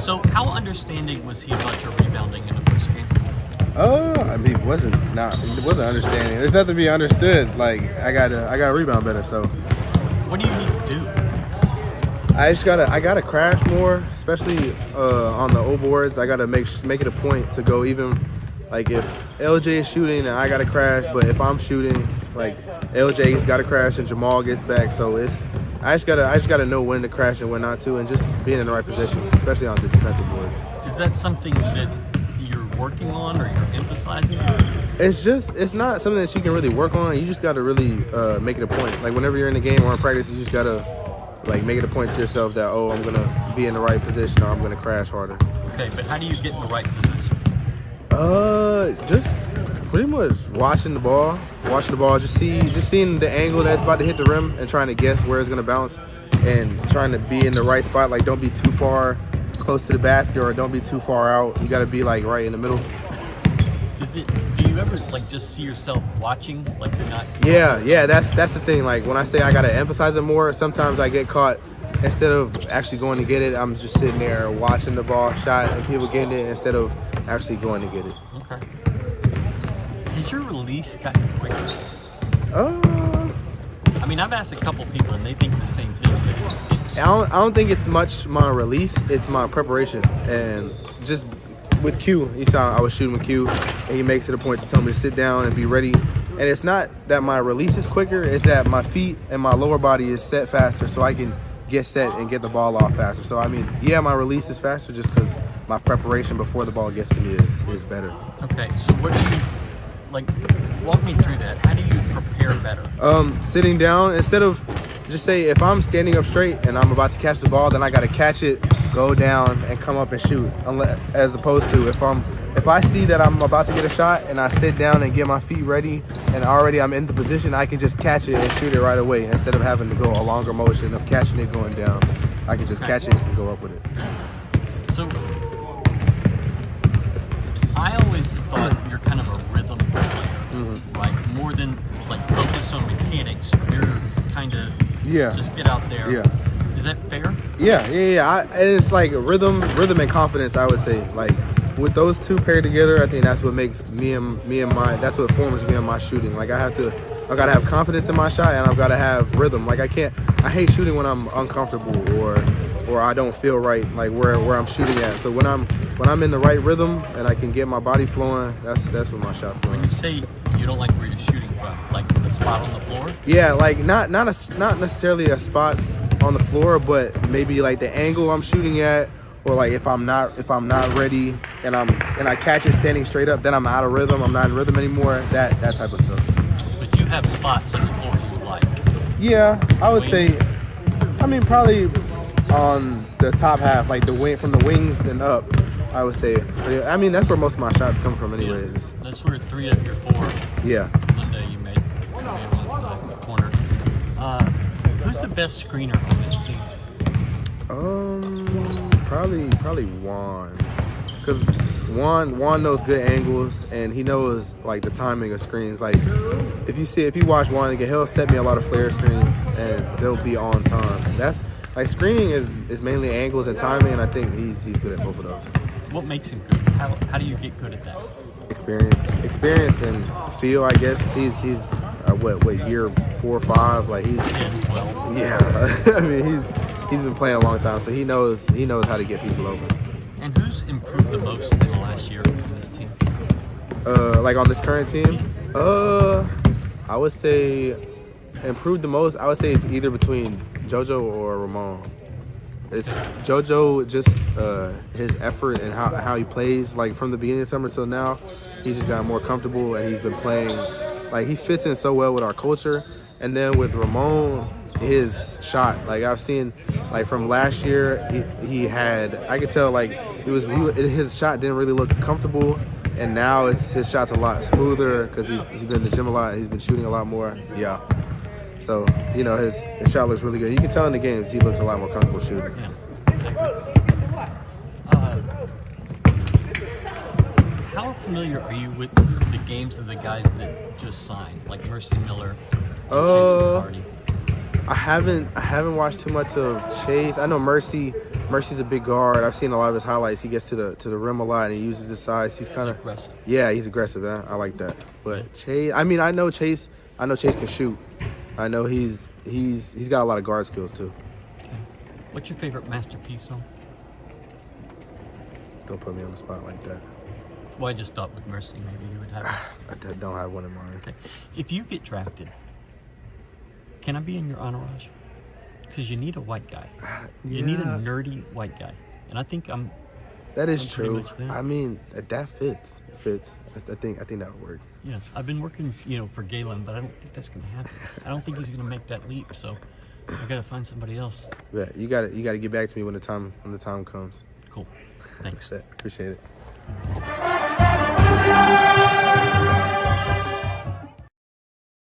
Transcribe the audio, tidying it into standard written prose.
So how understanding was he about your rebounding in the first game? I mean, it wasn't understanding. There's nothing to be understood. Like I gotta rebound better. So What do you need to do? I gotta crash more, especially on the O boards. I gotta make it a point to go even. Like if LJ is shooting, and I gotta crash. But if I'm shooting, like LJ's gotta crash and Jamal gets back. So I just gotta know when to crash and when not to, and just being in the right position, especially on the defensive boards. Is that something that you're working on or you're emphasizing? It's not something that you can really work on. You just gotta really make it a point. Like whenever you're in the game or in practice, you just gotta like make it a point to yourself that I'm gonna be in the right position or I'm gonna crash harder. Okay, but how do you get in the right position? Just pretty much watching the ball, just seeing the angle that's about to hit the rim and trying to guess where it's gonna bounce and trying to be in the right spot. Like don't be too far close to the basket or don't be too far out. You gotta be like right in the middle. Do you ever like just see yourself watching like you're not? Yeah, that's the thing. Like when I say I gotta emphasize it more, sometimes I get caught instead of actually going to get it, I'm just sitting there watching the ball shot and people getting it instead of actually going to get it. Okay. Has your release gotten quicker? I mean, I've asked a couple people and they think the same thing. But it's I don't think it's much my release, it's my preparation. And just with Q, you saw I was shooting with Q and he makes it a point to tell me to sit down and be ready. And it's not that my release is quicker, it's that my feet and my lower body is set faster so I can get set and get the ball off faster. So I mean, yeah, my release is faster just because my preparation before the ball gets to me is better. Okay, so what do you like? Walk me through that. How do you prepare better? Sitting down instead of just say if I'm standing up straight and I'm about to catch the ball, then I got to catch it, go down, and come up and shoot. As opposed to if I see that I'm about to get a shot and I sit down and get my feet ready and already I'm in the position, I can just catch it and shoot it right away instead of having to go a longer motion of catching it going down. I can just catch it and go up with it. So I always thought you're kind of a rhythm player, right? More than like focus on mechanics. You're kind of just get out there. Yeah. Is that fair? Yeah. And it's like rhythm and confidence, I would say. Like with those two paired together, I think that's what makes that's what forms me and my shooting. Like I've got to have confidence in my shot and I've got to have rhythm. Like I hate shooting when I'm uncomfortable or I don't feel right, like where I'm shooting at. So when I'm in the right rhythm and I can get my body flowing, that's when my shot's going. When you say you don't like where you're shooting from, like the spot on the floor? Yeah, like not necessarily a spot on the floor, but maybe like the angle I'm shooting at, or like if I'm not ready and I catch it standing straight up, then I'm out of rhythm. I'm not in rhythm anymore. That type of stuff. But you have spots on the floor you like. Yeah, I would say. I mean, probably on the top half, like the wing from the wings and up. I would say. I mean, that's where most of my shots come from, anyways. Yeah, that's where 3 of your 4. Yeah. Monday you made one to the corner. Who's the best screener on this team? Probably Juan, because Juan knows good angles and he knows like the timing of screens. Like if you watch Juan again, he'll set me a lot of flare screens and they'll be on time. That's like screening is mainly angles and timing, and I think he's good at both of those. What makes him good? How do you get good at that? Experience and feel. I guess he's what year 4 or 5? Like he's 10, 12. Yeah. I mean he's been playing a long time, so he knows how to get people open. And who's improved the most in the last year on this team? Like on this current team, I would say improved the most. I would say it's either between JoJo or Ramon. It's JoJo, just his effort and how he plays. Like from the beginning of summer till now, he just got more comfortable and he's been playing. Like he fits in so well with our culture. And then with Ramon, his shot, like I've seen, like from last year, he had, I could tell like his shot didn't really look comfortable, and now his shot's a lot smoother because he's been in the gym a lot, he's been shooting a lot more. Yeah. So his shot looks really good. You can tell in the games he looks a lot more comfortable shooting. Yeah, exactly. How familiar are you with the games of the guys that just signed, like Mercy Miller? I haven't watched too much of Chase. I know Mercy Mercy's a big guard. I've seen a lot of his highlights. He gets to the rim a lot and he uses his size. He's kind of aggressive. Yeah, he's aggressive. Man. I like that. But Chase, I mean, I know Chase can shoot. I know he's got a lot of guard skills too. Okay. What's your favorite masterpiece song? Don't put me on the spot like that. Well, I just thought with Mercy maybe you would have it. I don't have one in mind. Okay. If you get drafted, can I be in your entourage? Because you need a white guy. You need a nerdy white guy. And I think That is I'm pretty true. much there. I mean, that fits. It fits. I think that would work. Yeah, I've been working, for Galen, but I don't think that's gonna happen. I don't think he's gonna make that leap. So I gotta find somebody else. Yeah, you gotta get back to me when the time comes. Cool. Thanks. Appreciate it.